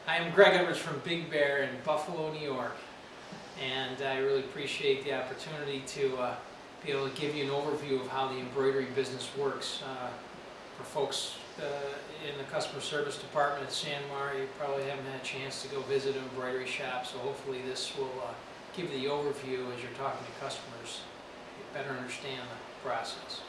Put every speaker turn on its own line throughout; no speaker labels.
I'm Greg Edwards from Big Bear in Buffalo, New York, and I really appreciate the opportunity to be able to give you an overview of how the embroidery business works. For folks in the customer service department at Sanmar, you probably haven't had a chance to go visit an embroidery shop, so hopefully this will give you the overview as you're talking to customers, you better understand the process.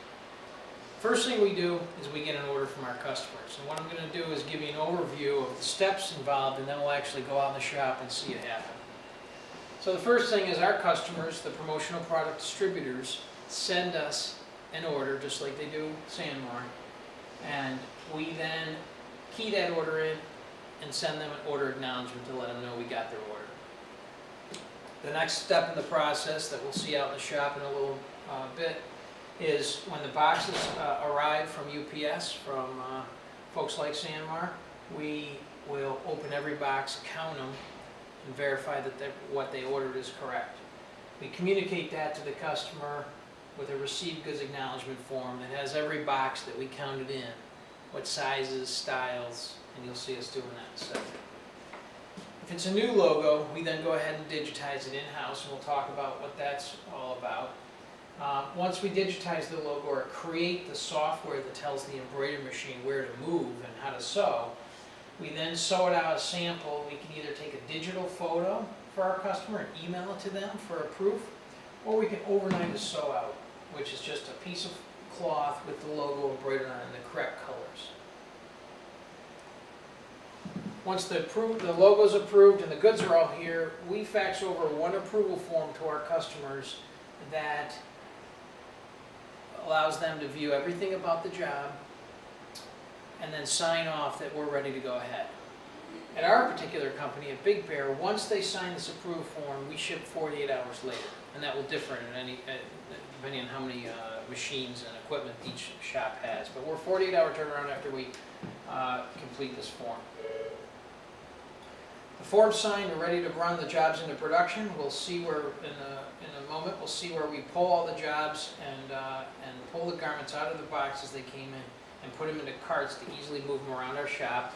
First thing we do is we get an order from our customers, and what I'm going to do is give you an overview of the steps involved, and then we'll actually go out in the shop and see it happen. So the first thing is our customers, the promotional product distributors, send us an order just like they do Sanmar, and we then key that order in and send them an order acknowledgement to let them know we got their order. The next step in the process that we'll see out in the shop in a little bit is when the boxes arrive from UPS, from folks like Sanmar, we will open every box, count them, and verify that what they ordered is correct. We communicate that to the customer with a received goods acknowledgement form that has every box that we counted in, what sizes, styles, and you'll see us doing that in a second. If it's a new logo, we then go ahead and digitize it in-house, and we'll talk about what that's all about. Once we digitize the logo or create the software that tells the embroidery machine where to move and how to sew, we then sew it out a sample. We can either take a digital photo for our customer and email it to them for a proof, or we can overnight a sew out, which is just a piece of cloth with the logo embroidered on it in the correct colors. Once the logo is approved and the goods are all here, we fax over one approval form to our customers that allows them to view everything about the job and then sign off that we're ready to go ahead. At our particular company, at Big Bear, once they sign this approved form, we ship 48 hours later, and that will differ depending on how many machines and equipment each shop has. But we're 48-hour turnaround after we complete this form. The form's signed and ready to run the jobs into production. We'll see where, in a moment, we'll see where we pull all the jobs and pull the garments out of the box as they came in and put them into carts to easily move them around our shop.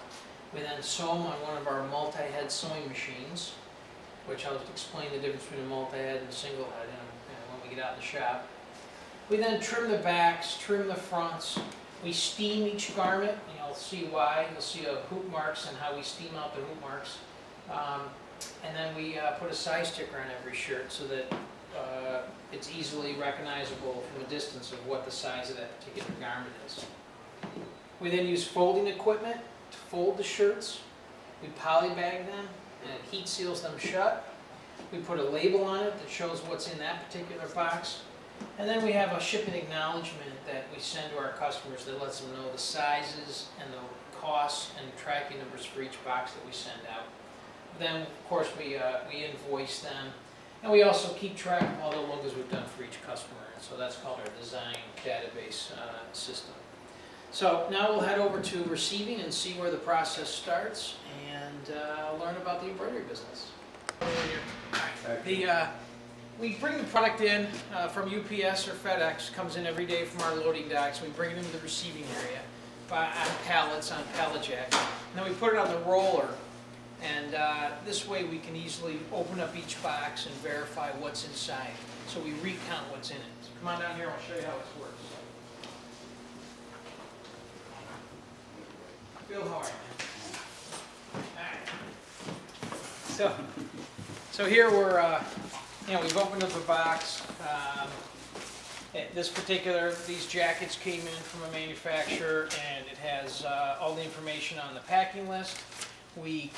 We then sew them on one of our multi-head sewing machines, which I'll explain the difference between a multi-head and a single head when we get out in the shop. We then trim the backs, trim the fronts. We steam each garment, and you'll see why. You'll see hoop marks and how we steam out the hoop marks. And then we put a size sticker on every shirt so that it's easily recognizable from a distance of what the size of that particular garment is. We then use folding equipment to fold the shirts. We polybag them and it heat seals them shut. We put a label on it that shows what's in that particular box. And then we have a shipping acknowledgement that we send to our customers that lets them know the sizes and the costs and tracking numbers for each box that we send out. Then, of course, we invoice them, and we also keep track of all the logos we've done for each customer, and so that's called our design database system. So now we'll head over to receiving and see where the process starts and learn about the embroidery business. We bring the product in from UPS or FedEx, comes in every day from our loading docks. We bring it into the receiving area on pallets, on pallet jacks, and then we put it on the roller. And this way we can easily open up each box and verify what's inside. So we recount what's in it. So come on down here, I'll show you how this works. Bill, how are you? Alright. So here we're, we've opened up a box. These jackets came in from a manufacturer, and it has all the information on the packing list. We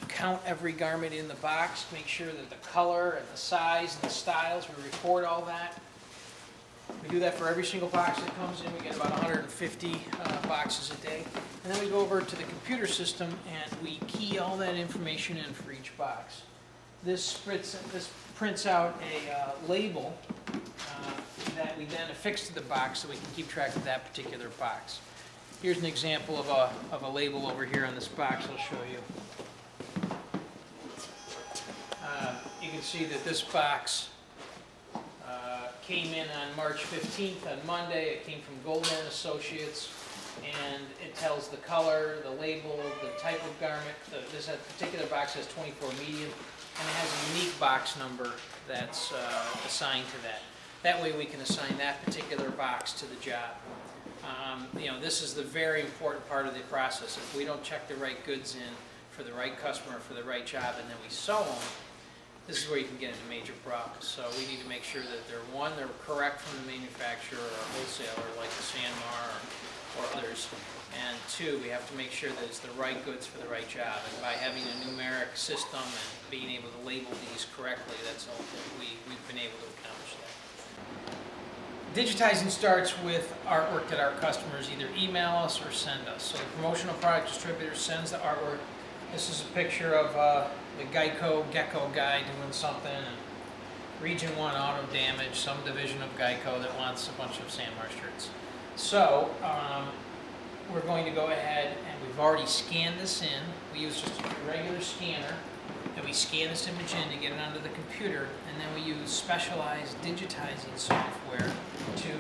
count every garment in the box, make sure that the color and the size and the styles, we record all that. We do that for every single box that comes in. We get about 150 boxes a day. And then we go over to the computer system and we key all that information in for each box. This prints out a label that we then affix to the box so we can keep track of that particular box. Here's an example of a label over here on this box I'll show you. You can see that this box came in on March 15th on Monday. It came from Goldman Associates, and it tells the color, the label, the type of garment. This particular box has 24 medium, and it has a unique box number that's assigned to that. That way we can assign that particular box to the job. This is the very important part of the process. If we don't check the right goods in for the right customer, for the right job, and then we sew them, this is where you can get into major problems. So we need to make sure that they're correct from the manufacturer or wholesaler like the Sanmar or others. And two, we have to make sure that it's the right goods for the right job. And by having a numeric system and being able to label these correctly, that's all we've been able to accomplish that. Digitizing starts with artwork that our customers either email us or send us. So the promotional product distributor sends the artwork. This is a picture of the Geico Gecko guy doing something, and Region 1 Auto Damage, some division of Geico that wants a bunch of Sanmar shirts. So we're going to go ahead, and we've already scanned this in. We use just a regular scanner, and we scan this image in to get it onto the computer, and then we use specialized digitizing software to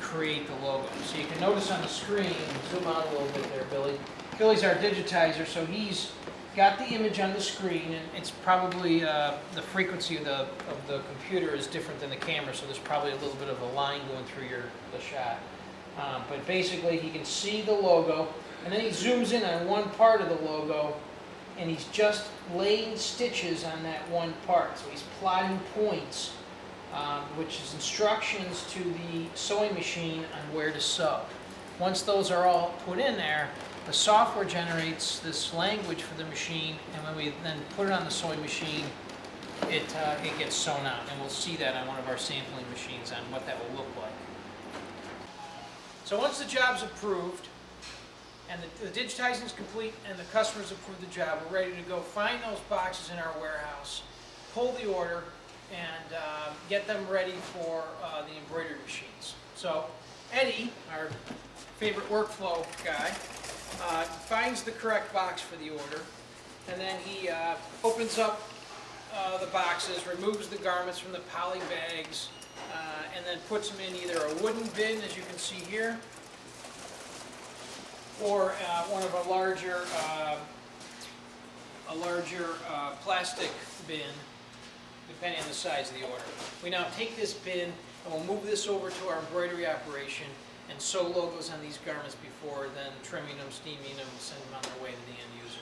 create the logo. So you can notice on the screen, zoom out a little bit there, Billy. Billy's our digitizer, so he's got the image on the screen, and it's probably the frequency of the computer is different than the camera, so there's probably a little bit of a line going through the shot. But basically, he can see the logo, and then he zooms in on one part of the logo, and he's just laying stitches on that one part. So he's plotting points, which is instructions to the sewing machine on where to sew. Once those are all put in there, the software generates this language for the machine, and when we then put it on the sewing machine, it gets sewn out. And we'll see that on one of our sampling machines on what that will look like. So once the job's approved, and the digitizing is complete, and the customers approve the job, we're ready to go find those boxes in our warehouse, pull the order, and get them ready for the embroidery machines. So Eddie, our favorite workflow guy, finds the correct box for the order, and then he opens up the boxes, removes the garments from the poly bags, and then puts them in either a wooden bin, as you can see here, or one of a larger plastic bin, depending on the size of the order. We now take this bin and we'll move this over to our embroidery operation and sew logos on these garments before then trimming them, steaming them, and send them on their way to the end user.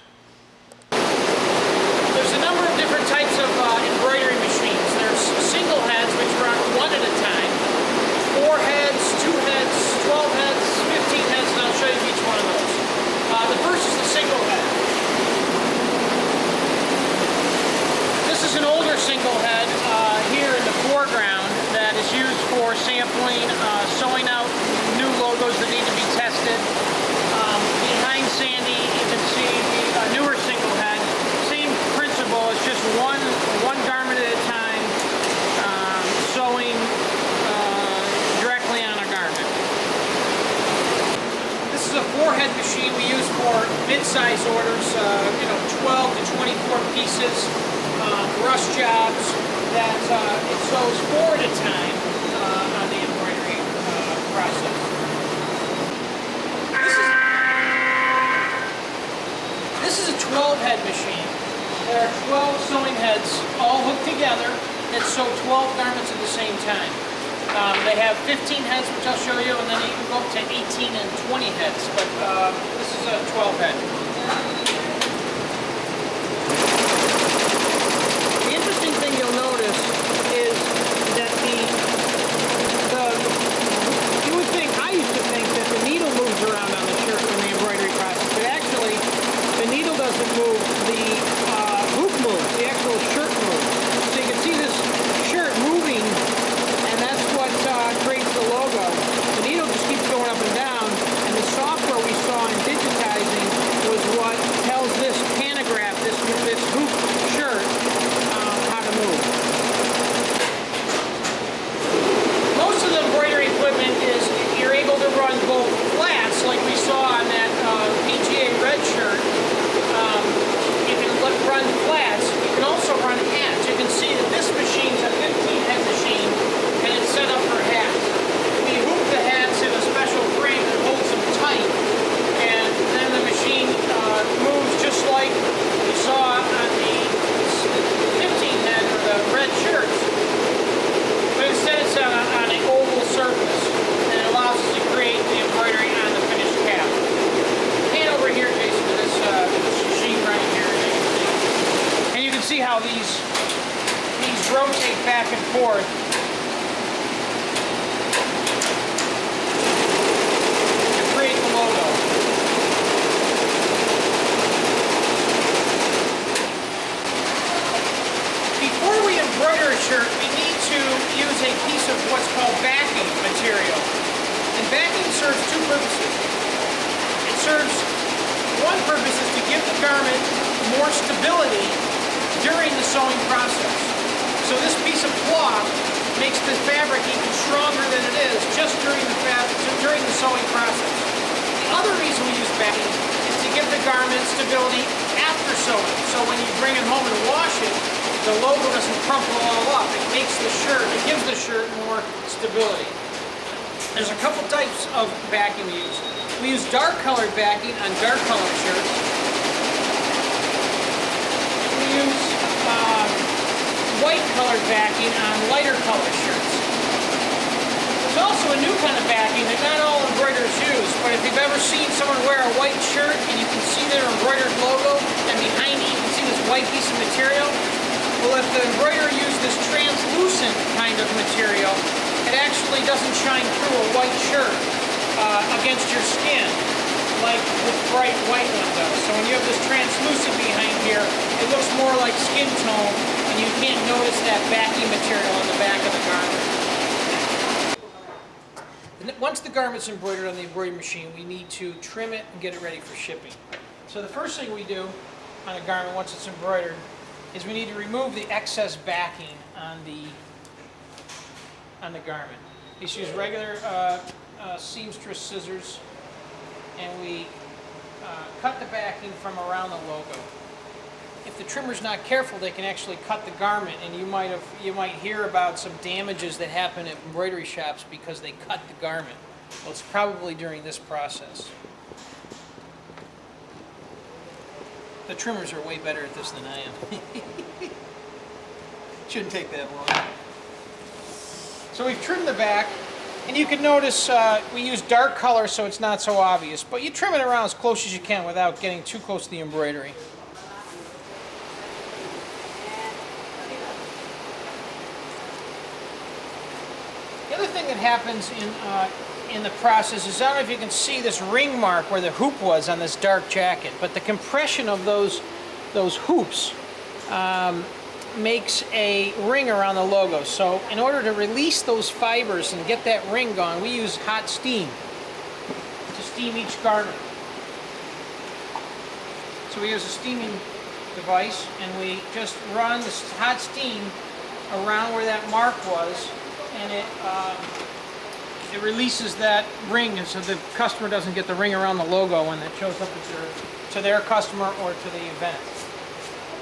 There's a number of different types of embroidery machines. There's single heads, which run one at a time, 4 heads, 2 heads, 12 heads, 15 heads, and I'll show you each one of those. The first is the single head. This is an older single head here in the foreground that is used for sampling, sewing out new logos that need to be tested. Behind Sandy, you can see a newer single head. Same principle, it's just one garment at a time, sewing directly on a garment. This is a 4-head machine we use for mid-size orders, 12 to 24 pieces, rush jobs that it sews 4 at a time on the embroidery process. This is a 12-head machine. There are 12 sewing heads all hooked together that sew 12 garments at the same time. They have 15 heads, which I'll show you, and then you can go up to 18 and 20 heads, but this is a 12-head. The interesting thing you'll notice is that you would think, I used to think that the needle moves around on the shirt in the embroidery process, but actually the needle doesn't move, the hoop moves, the actual shirt moves. So you can see this shirt moving, and that's what creates the logo. The needle just keeps going up and down, and the software we saw in digitizing was these rotate back and forth. To create the logo. Before we embroider a shirt, we need to use a piece of what's called backing material. And backing serves two purposes. It serves one purpose is to give the garment more stability during the sewing process. So this piece of cloth makes the fabric even stronger than it is just during the sewing process. The other reason we use backing is to give the garment stability after sewing. So when you bring it home and wash it, the logo doesn't crumple all up. It makes the shirt, it gives the shirt more stability. There's a couple types of backing we use. We use dark colored backing on dark colored shirts. We use white colored backing on lighter colored shirts. There's also a new kind of backing that not all embroiderers use, but if you've ever seen someone wear a white shirt and you can see their embroidered logo, and behind it you can see this white piece of material, well, if the embroiderer used this translucent kind of material, it actually doesn't shine through a white shirt against your skin like this bright white one does. So when you have this translucent behind here, it looks more like skin tone, and you can't notice that backing material on the back of the garment. Once the garment's embroidered on the embroidery machine, we need to trim it and get it ready for shipping. So the first thing we do on a garment once it's embroidered is we need to remove the excess backing on the garment. You just use regular seamstress scissors, and we cut the backing from around the logo. If the trimmer's not careful, they can actually cut the garment, and you might hear about some damages that happen at embroidery shops because they cut the garment. Well, it's probably during this process. The trimmers are way better at this than I am. Shouldn't take that long. So we've trimmed the back, and you can notice we use dark color so it's not so obvious, but you trim it around as close as you can without getting too close to the embroidery. The other thing that happens in the process is, I don't know if you can see this ring mark where the hoop was on this dark jacket, but the compression of those hoops makes a ring around the logo. So in order to release those fibers and get that ring gone, we use hot steam to steam each garment. So we use a steaming device, and we just run the hot steam around where that mark was, and it releases that ring, and so the customer doesn't get the ring around the logo when it shows up to their customer or to the event.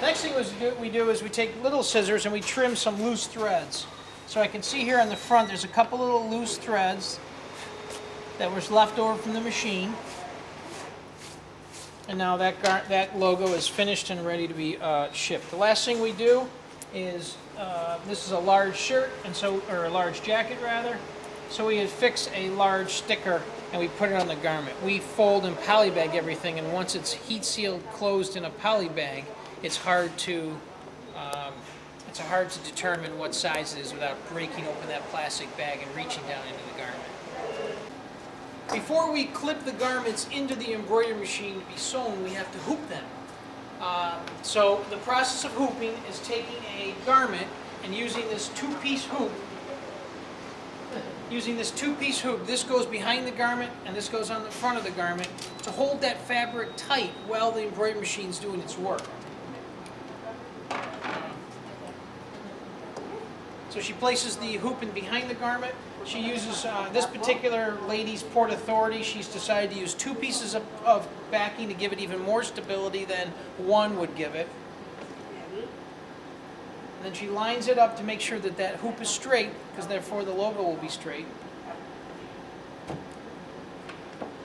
Next thing we do is we take little scissors and we trim some loose threads. So I can see here on the front there's a couple little loose threads that was left over from the machine. And now that logo is finished and ready to be shipped. The last thing we do is, this is a large shirt, or a large jacket rather, so we affix a large sticker and we put it on the garment. We fold and polybag everything, and once it's heat sealed closed in a polybag, it's hard to determine what size it is without breaking open that plastic bag and reaching down into the garment. Before we clip the garments into the embroidery machine to be sewn, we have to hoop them. So the process of hooping is taking a garment and using this two-piece hoop. This goes behind the garment and this goes on the front of the garment to hold that fabric tight while the embroidery machine's doing its work. So she places the hoop in behind the garment. She uses, this particular lady's Port Authority, she's decided to use two pieces of backing to give it even more stability than one would give it. And then she lines it up to make sure that that hoop is straight, because therefore the logo will be straight.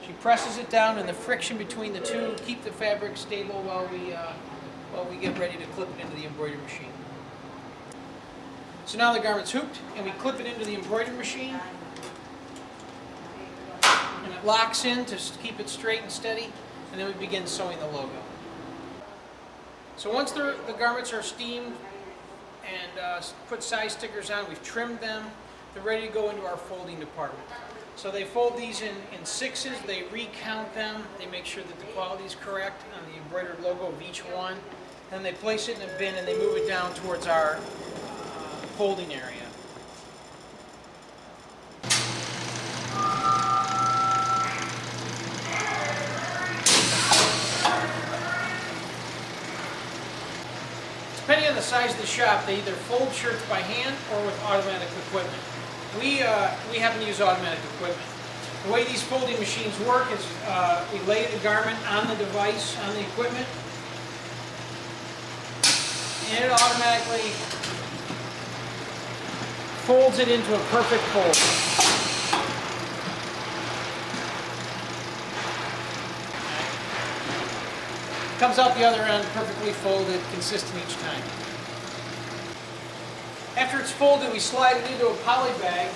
She presses it down, and the friction between the two keep the fabric stable while we get ready to clip it into the embroidery machine. So now the garment's hooped, and we clip it into the embroidery machine, and it locks in to keep it straight and steady, and then we begin sewing the logo. So once the garments are steamed put size stickers on. We've trimmed them. They're ready to go into our folding department. So they fold these in sixes. They recount them. They make sure that the quality is correct on the embroidered logo of each one. Then they place it in a bin and they move it down towards our folding area. Depending on the size of the shop, they either fold shirts by hand or with automatic equipment. We happen to use automatic equipment. The way these folding machines work is we lay the garment on the device, on the equipment, and it automatically folds it into a perfect fold. Comes out the other end perfectly folded, consistent each time. After it's folded, we slide it into a poly bag,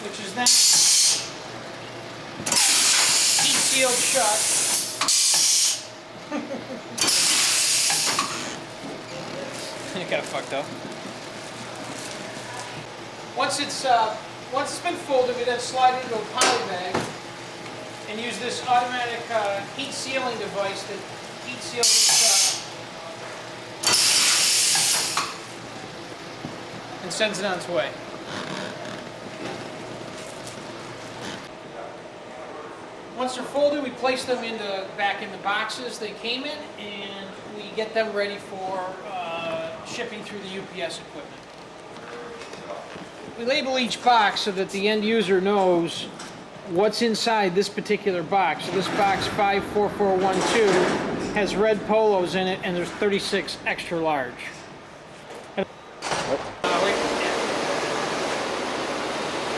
which is then heat sealed shut. It got fucked up. Once it's been folded, we then slide it into a poly bag and use this automatic heat sealing device that heat seals it and sends it on its way. Once they're folded, we place them back in the boxes they came in, and we get them ready for shipping through the UPS equipment. We label each box so that the end user knows what's inside this particular box. So this box 54412 has red polos in it, and there's 36 extra large.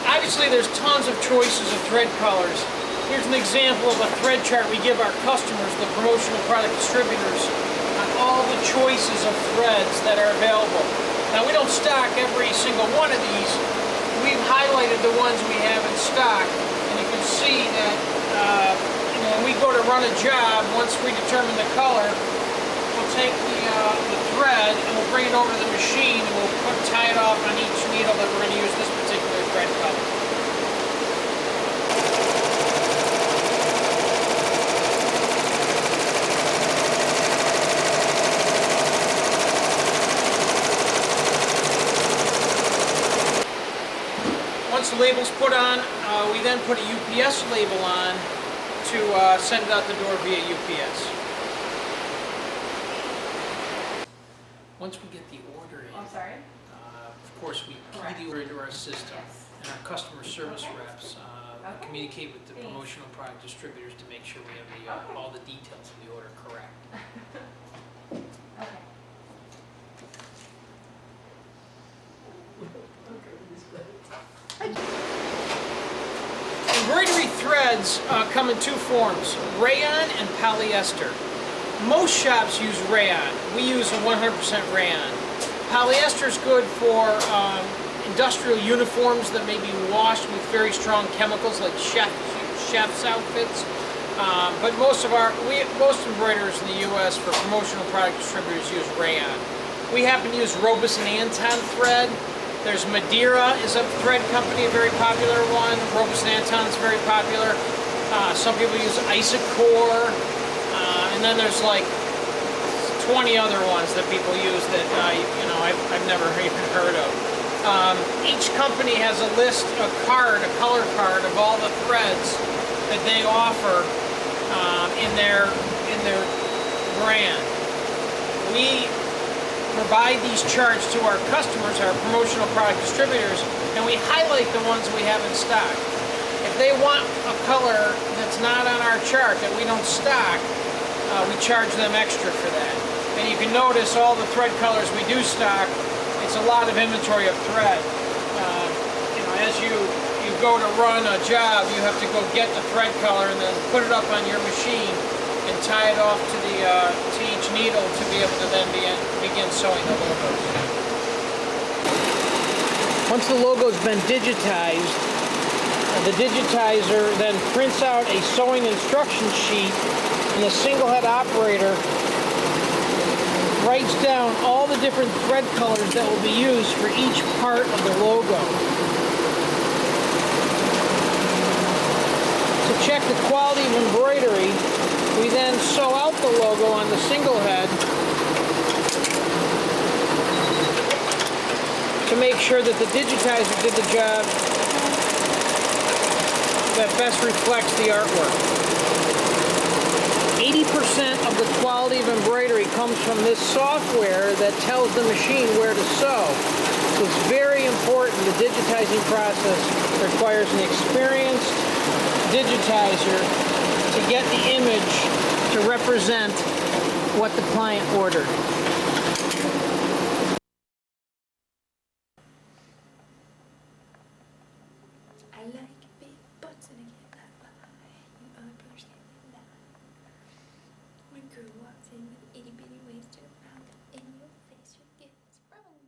Obviously, there's tons of choices of thread colors. Here's an example of a thread chart we give our customers, the promotional product distributors, on all the choices of threads that are available. Now, we don't stock every single one of these. We've highlighted the ones we have in stock, and you can see that when we go to run a job, once we determine the color, we'll take the thread and we'll bring it over to the machine, and we'll tie it off on each needle that we're going to use this particular thread color. Once the label's put on, we then put a UPS label on to send it out the door via UPS. Once we get the order in, of course we key the order into our system, and our customer service reps communicate with the promotional product distributors to make sure we have all the details of the order correct. Embroidery threads come in two forms, rayon and polyester. Most shops use rayon. We use a 100% rayon. Polyester is good for industrial uniforms that may be washed with very strong chemicals like chef's outfits. But most embroiderers in the U.S. for promotional product distributors use rayon. We happen to use Robus and Anton thread. There's Madeira is a thread company, a very popular one. Robus and Anton is very popular. Some people use Isocore, and then there's like 20 other ones that people use that I've never even heard of. Each company has a list, a color card of all the threads that they offer in their brand. We provide these charts to our customers, our promotional product distributors, and we highlight the ones we have in stock. If they want a color that's not on our chart that we don't stock, we charge them extra for that. And you can notice all the thread colors we do stock, it's a lot of inventory of thread. As you go to run a job, you have to go get the thread color and then put it up on your machine and tie it off to each needle to be able to then begin sewing the logos. Once the logo's been digitized, the digitizer then prints out a sewing instruction sheet, and the single head operator down all the different thread colors that will be used for each part of the logo. To check the quality of embroidery, we then sew out the logo on the single head to make sure that the digitizer did the job that best reflects the artwork. 80% of the quality of embroidery comes from this software that tells the machine where to sew. So it's very important. The digitizing process requires an experienced digitizer to get the image to represent what the client ordered.
I like big butts and I get that by. You understand that. When a girl walks in with itty bitty waist around in your face, you get sprung.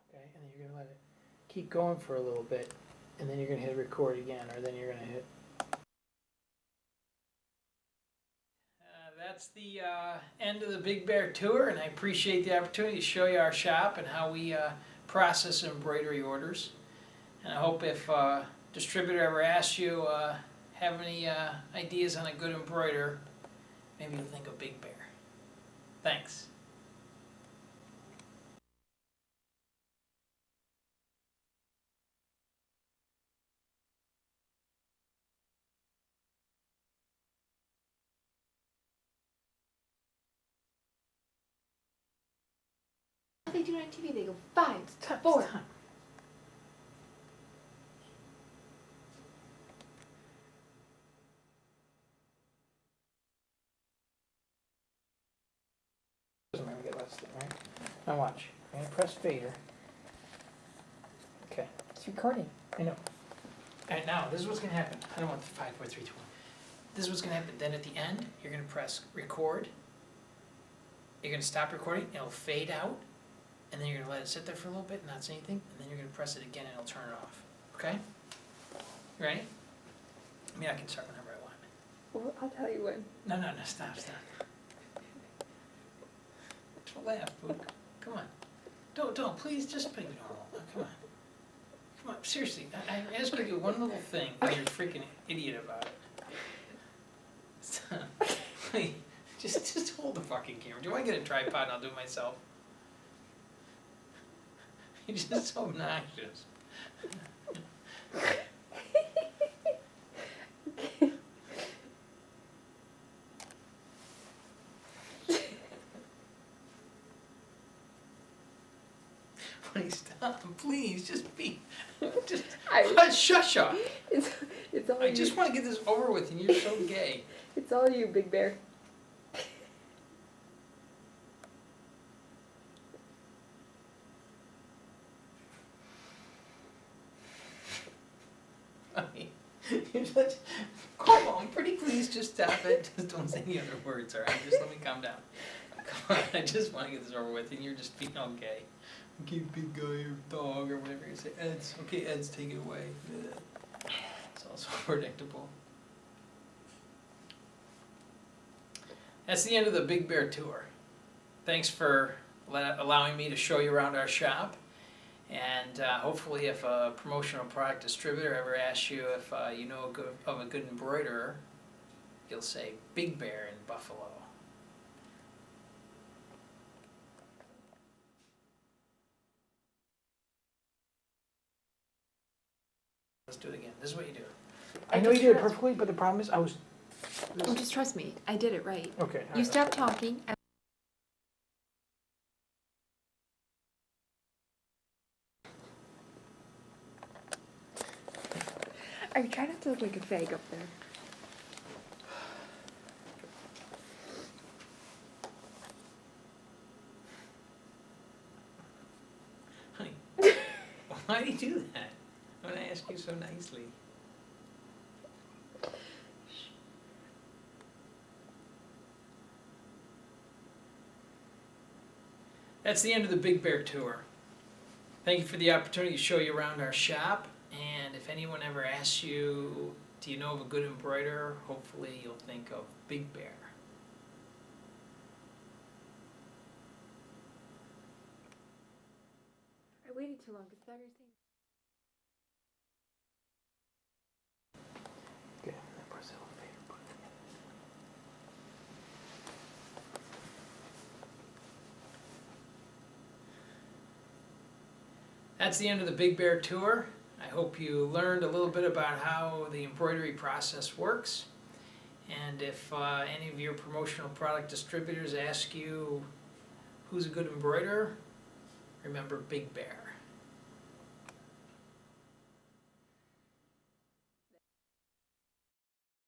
Okay, and then you're gonna let it keep going for a little bit, and then you're gonna hit record again, or then you're gonna hit. That's the end of the Big Bear tour, and I appreciate the opportunity to show you our shop and how we process embroidery orders. And I hope if distributor ever asks you, have any ideas on a good embroiderer, maybe you'll think of Big Bear. Thanks.
What they do on TV, they go 5,
Time,
4.
time. Doesn't matter, we get less thing, right? Now watch. I'm gonna press fader. Okay.
It's recording.
I know. And now, this is what's gonna happen. I don't want the 5, 4, 3, 2, 1. This is what's gonna happen. Then at the end, you're gonna press record. You're gonna stop recording, it'll fade out, and then you're gonna let it sit there for a little bit and not say anything, and then you're gonna press it again and it'll turn it off. Okay? You ready? I mean, I can start whenever I want.
Well, I'll tell you when.
No, stop. Don't laugh, Book. Come on. Don't, please, just be normal. Oh, come on, seriously, I asked you to do one little thing, and you're a freaking idiot about it. Stop. Please, just hold the fucking camera. Do you want to get a tripod and I'll do it myself? You're just so obnoxious. Please stop. Please, just be. Shush up.
It's all
I
you.
just want to get this over with, and you're so gay.
It's all you, Big Bear.
I mean, you're such. Come on, pretty please, just stop it. Just don't say any other words, all right? Just let me calm down. Come on, I just want to get this over with, and you're just being all gay. Okay, big guy or dog or whatever you say. Ed's, okay, Ed's, take it away. It's also predictable. That's the end of the Big Bear tour. Thanks for allowing me to show you around our shop. And hopefully if a promotional product distributor ever asks you if you know of a good embroiderer, you'll say Big Bear in Buffalo. Let's do it again. This is what you do. I know you did it perfectly, but the problem is I was...
Oh, just trust me. I did it right.
Okay.
You stop talking. Are you trying not to look like a fag up there?
Honey, why do you do that? When I ask you so nicely. That's the end of the Big Bear tour. Thank you for the opportunity to show you around our shop. And if anyone ever asks you Do you know of a good embroiderer? Hopefully you'll think of Big Bear.
I waited too long because I thought you were saying.
Okay, press elevator button. That's the end of the Big Bear tour. I hope you learned a little bit about how the embroidery process works. And if any of your promotional product distributors ask you who's a good embroiderer, remember Big Bear.